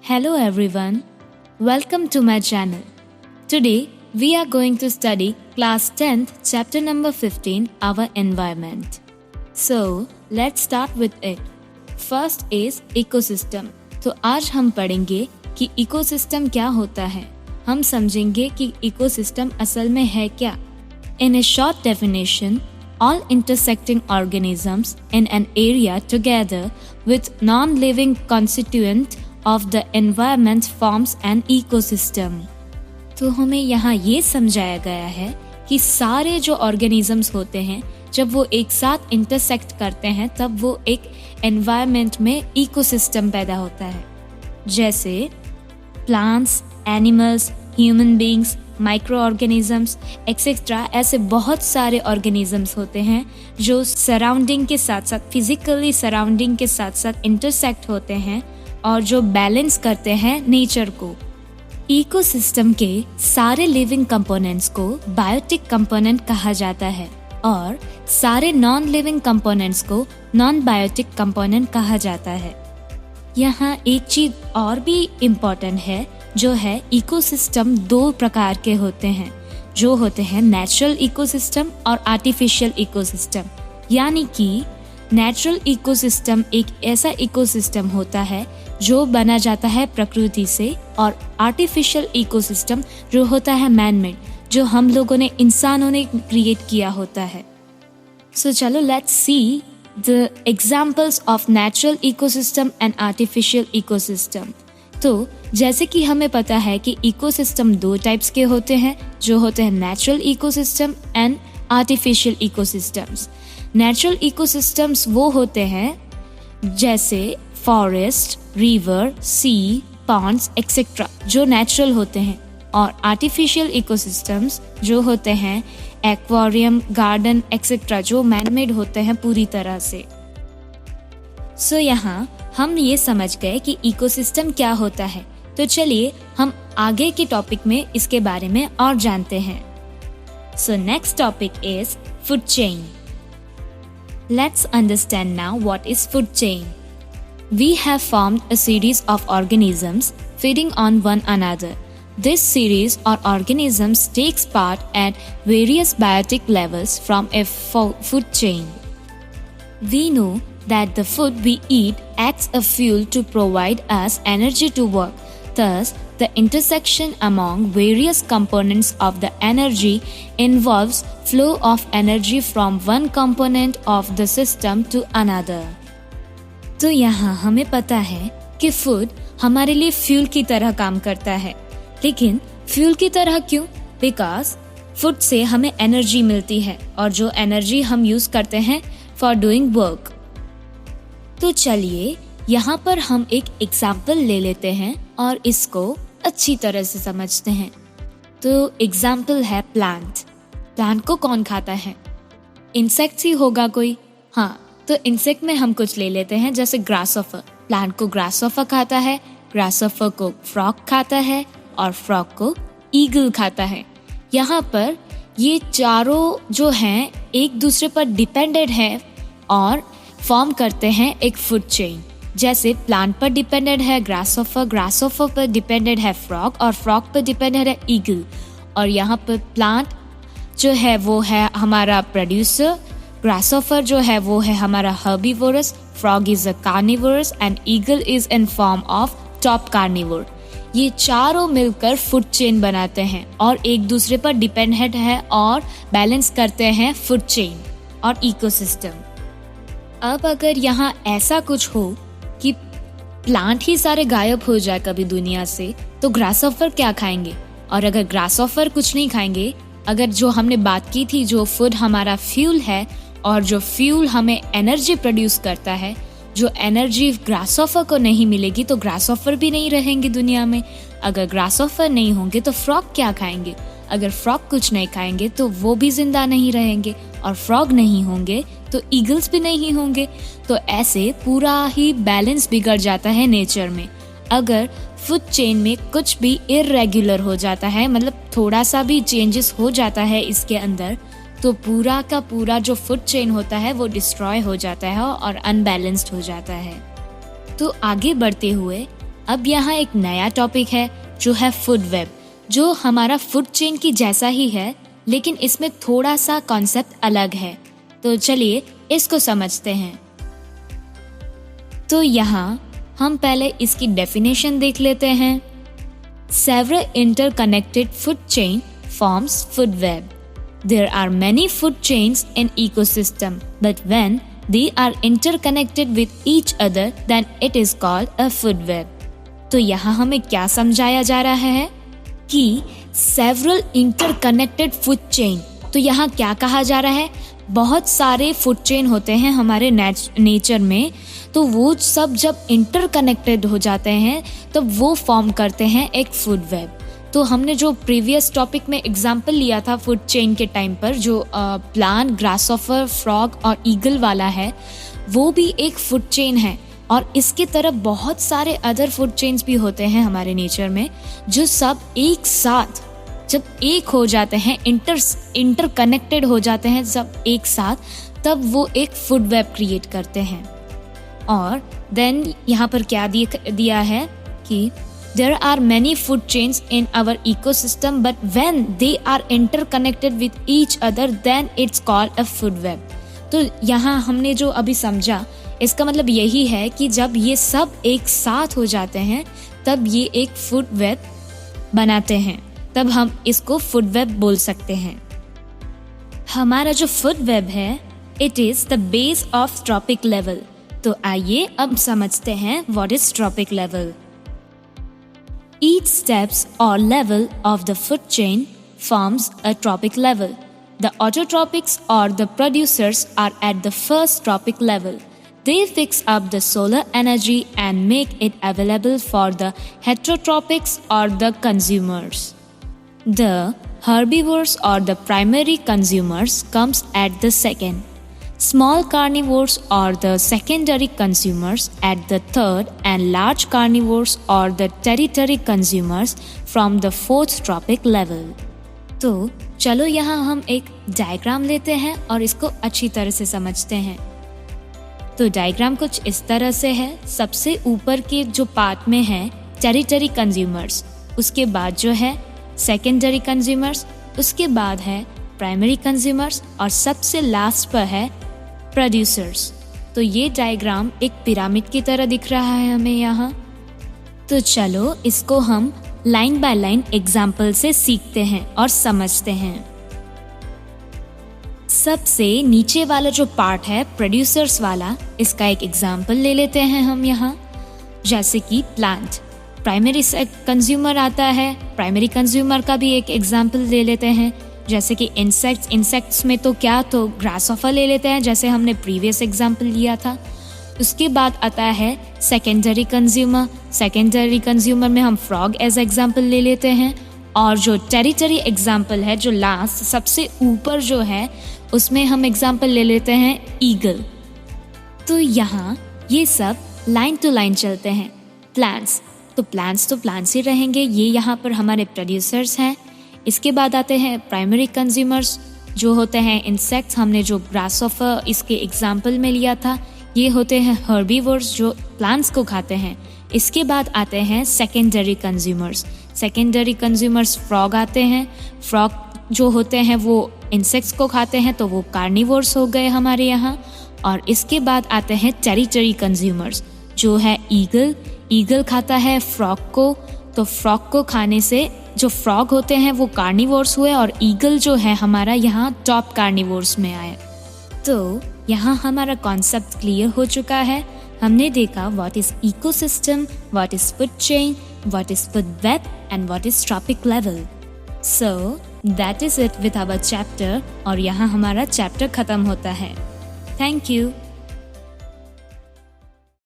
Hello everyone, welcome to my channel. Today we are going to study class 10th chapter number 15 our environment. So let's start with it. First is ecosystem. तो आज हम पढ़ेंगे कि ecosystem क्या होता है. हम समझेंगे कि इकोसिस्टम असल में है क्या. In a short definition, all intersecting organisms in an area together with non-living constituent of the environment forms an ecosystem. तो हमें यहाँ ये समझाया गया है कि सारे जो ऑर्गेनिजम्स होते हैं जब वो एक साथ इंटरसेक्ट करते हैं तब वो एक एनवायरनमेंट में इकोसिस्टम पैदा होता है. जैसे plants, animals, human beings, micro organisms etcetera. ऐसे बहुत सारे ऑर्गेनिजम्स होते हैं जो सराउंडिंग के साथ साथ फिजिकली सराउंडिंग के साथ साथ इंटरसेक्ट होते हैं और जो बैलेंस करते हैं नेचर को. इकोसिस्टम के सारे लिविंग कंपोनेंट्स को बायोटिक कंपोनेंट कहा जाता है और सारे नॉन लिविंग कंपोनेंट्स को नॉन बायोटिक कंपोनेंट कहा जाता है. यहाँ एक चीज और भी इम्पोर्टेंट है जो है इकोसिस्टम दो प्रकार के होते हैं जो होते हैं नेचुरल इकोसिस्टम और आर्टिफिशियल इकोसिस्टम. यानी कि नेचुरल इकोसिस्टम एक ऐसा इकोसिस्टम होता है जो बना जाता है प्रकृति से और आर्टिफिशियल इकोसिस्टम जो होता है मैन मेड जो हम लोगों ने इंसानों ने क्रिएट किया होता है. सो चलो let's see the examples of natural ecosystem and artificial ecosystem. तो जैसे कि हमें पता है कि इकोसिस्टम दो टाइप्स के होते हैं जो होते हैं natural ecosystem and artificial ecosystems. Natural ecosystems वो होते हैं जैसे फॉरेस्ट, रिवर, सी, पॉन्ड्स एक्सेट्रा जो नेचुरल होते हैं और आर्टिफिशियल इकोसिस्टम्स जो होते हैं एक्वेरियम, गार्डन एक्सेट्रा जो मैनमेड होते हैं पूरी तरह से. सो यहाँ हम ये समझ गए कि इकोसिस्टम क्या होता है. तो चलिए हम आगे के टॉपिक में इसके बारे में और जानते हैं. So next topic is food chain. Let's understand now what is food chain. We have formed a series of organisms feeding on one another. This series or organisms takes part at various biotic levels from a food chain. We know that the food we eat acts as fuel to provide us energy to work. Thus, the intersection among various components of the energy involves flow of energy from one component of the system to another. तो यहाँ हमें पता है कि food हमारे लिए fuel की तरह काम करता है. लेकिन फ्यूल की तरह क्यों? बिकॉज फूड से हमें एनर्जी मिलती है और जो एनर्जी हम यूज करते हैं फॉर डूइंग वर्क. तो चलिए यहाँ पर हम एक एग्जाम्पल ले लेते हैं और इसको अच्छी तरह से समझते हैं. तो एग्जाम्पल है प्लांट. प्लांट को कौन खाता है? इंसेक्ट ही होगा कोई. हाँ, तो इंसेक्ट में हम कुछ ले लेते हैं जैसे ग्रासऑफर. प्लांट को ग्रासऑफर खाता है, ग्रासऑफर को फ्रॉग खाता है और फ्रॉग को ईगल खाता है. यहाँ पर ये चारों जो हैं एक दूसरे पर डिपेंडेंट है और फॉर्म करते हैं एक फूड चेन. जैसे प्लांट पर डिपेंडेंट है ग्रासऑफर, ग्रासऑफर पर डिपेंडेंट है फ्रॉग और फ्रॉग पर डिपेंडेंट है ईगल. और यहाँ पर प्लांट जो है वो है हमारा प्रोड्यूसर, ग्रासऑफर जो है वो है हमारा herbivorous, frog is a carnivorous and eagle is in form of top carnivore. ये चारों मिलकर फूड चेन बनाते हैं और एक दूसरे पर डिपेंडेंट है और बैलेंस करते हैं फूड चेन और इकोसिस्टम. अब अगर यहाँ ऐसा कुछ हो कि प्लांट ही सारे गायब हो जाए कभी दुनिया से तो ग्रासऑफर क्या खाएंगे? और अगर ग्रासऑफर कुछ नहीं खाएंगे, अगर जो हमने बात की थी जो फूड हमारा फ्यूल है और जो फ्यूल हमें एनर्जी प्रोड्यूस करता है, जो एनर्जी ग्रासऑफर को नहीं मिलेगी तो ग्रासऑफर भी नहीं रहेंगे दुनिया में. अगर ग्रासऑफर नहीं होंगे तो फ्रॉग क्या खाएंगे? अगर फ्रॉग कुछ नहीं खाएंगे तो वो भी जिंदा नहीं रहेंगे और फ्रॉग नहीं होंगे तो ईगल्स भी नहीं होंगे. तो ऐसे पूरा ही बैलेंस बिगड़ जाता है नेचर में. अगर फूड चेन में कुछ भी इरेगुलर हो जाता है, मतलब थोड़ा सा भी चेंजेस हो जाता है इसके अंदर, तो पूरा का पूरा जो फूड चेन होता है वो डिस्ट्रॉय हो जाता है और अनबैलेंस्ड हो जाता है. तो आगे बढ़ते हुए अब यहाँ एक नया टॉपिक है जो है फूड वेब, जो हमारा फूड चेन की जैसा ही है, लेकिन इसमें थोड़ा सा कॉन्सेप्ट अलग है। तो चलिए इसको समझते हैं। तो यहाँ हम पहले इसकी डेफिनेशन देख लेते हैं। Several interconnected food chain forms food web. There are many food chains in ecosystem, but when they are interconnected with each other, then it is called a food web. तो यहाँ हमें क्या समझाया जा रहा है कि several interconnected food chain, तो यहाँ क्या कहा जा रहा है, बहुत सारे फूड चेन होते हैं हमारे नेचर में, तो वो सब जब इंटरकनेक्टेड हो जाते हैं तब वो फॉर्म करते हैं एक फूड वेब। तो हमने जो प्रीवियस टॉपिक में एग्जांपल लिया था फूड चेन के टाइम पर, जो प्लांट, ग्रासहॉपर, फ्रॉग और ईगल वाला है, वो भी एक फूड चेन है। और इसके तरफ बहुत सारे अदर फूड चेन्स भी होते हैं हमारे नेचर में, जो सब एक साथ जब एक हो जाते हैं, इंटरकनेक्टेड हो जाते हैं सब एक साथ, तब वो एक फूड वेब क्रिएट करते हैं। और देन यहाँ पर क्या दिया है कि there are many food chains in our ecosystem, but when they are interconnected with each other, then it's called a food web. तो यहाँ हमने जो अभी समझा, इसका मतलब यही है कि जब ये सब एक साथ हो जाते हैं तब ये एक फूड वेब बनाते हैं, तब हम इसको फूड वेब बोल सकते हैं। हमारा जो फूड वेब है, it is the base of trophic level. तो आइए अब समझते हैं what is trophic level. Each steps or level of the food chain forms a tropic level. The autotropics or the producers are at the first tropic level. They fix up the solar energy and make it available for the heterotropics or the consumers. The herbivores or the primary consumers comes at the second. Small carnivores or the secondary consumers at the third, and large carnivores or the tertiary consumers from the fourth tropic level. तो चलो यहाँ हम एक diagram लेते हैं और इसको अच्छी तरह से समझते हैं। तो डायग्राम कुछ इस तरह से है। सबसे ऊपर के जो पार्ट में है टेरिटरी कंज्यूमर्स, उसके बाद जो है सेकेंडरी कंज्यूमर्स, उसके बाद है प्राइमरी कंज्यूमर्स और सबसे लास्ट पर है प्रोड्यूसर्स। तो ये डायग्राम एक पिरामिड की तरह दिख रहा है हमें यहाँ। तो चलो इसको हम लाइन बाय लाइन एग्जाम्पल से सीखते हैं और समझते हैं। सबसे नीचे वाला जो पार्ट है प्रोड्यूसर्स वाला, इसका एक एग्जाम्पल ले लेते हैं हम यहाँ। जैसे कि प्लांट, प्राइमरी कंज्यूमर आता है, प्राइमरी कंज्यूमर का भी एक एग्जाम्पल ले लेते हैं। जैसे कि इंसेक्ट्स में तो क्या, तो ग्रासहॉपर ले लेते हैं, जैसे हमने प्रीवियस एग्जाम्पल लिया था। उसके बाद आता है सेकेंडरी कंज्यूमर में हम फ्रॉग एज एग्जाम्पल ले लेते हैं। और जो टेरिटरी एग्जाम्पल है, जो लास्ट सबसे ऊपर जो है, उसमें हम एग्जाम्पल ले लेते हैं ईगल। तो यहाँ ये सब लाइन टू लाइन चलते हैं। प्लांट्स तो प्लांट्स ही रहेंगे, ये यहाँ पर हमारे प्रोड्यूसर्स हैं। इसके बाद आते हैं प्राइमरी कंज्यूमर्स, जो होते हैं इंसेक्ट्स, हमने जो ग्रासहॉपर इसके एग्जाम्पल में लिया था, ये होते हैं हर्बीवोर्स जो प्लांट्स को खाते हैं। इसके बाद आते हैं सेकेंडरी कंज्यूमर्स फ्रॉग आते हैं। फ्रॉग जो होते हैं वो इंसेक्ट्स को खाते हैं, तो वो कार्निवोर्स हो गए हमारे यहाँ। और इसके बाद आते हैं टेरिटरी कंज्यूमर्स, जो है ईगल खाता है फ्रॉग को, तो फ्रॉग को खाने से जो फ्रॉग होते हैं वो कार्निवोर्स हुए, और ईगल जो है हमारा यहाँ टॉप कार्निवोर्स में आया। तो यहाँ हमारा कॉन्सेप्ट क्लियर हो चुका है। हमने देखा what is ecosystem, what is food chain, what is food web and what is trophic level. So that is it with our chapter, और यहाँ हमारा चैप्टर खत्म होता है। Thank you.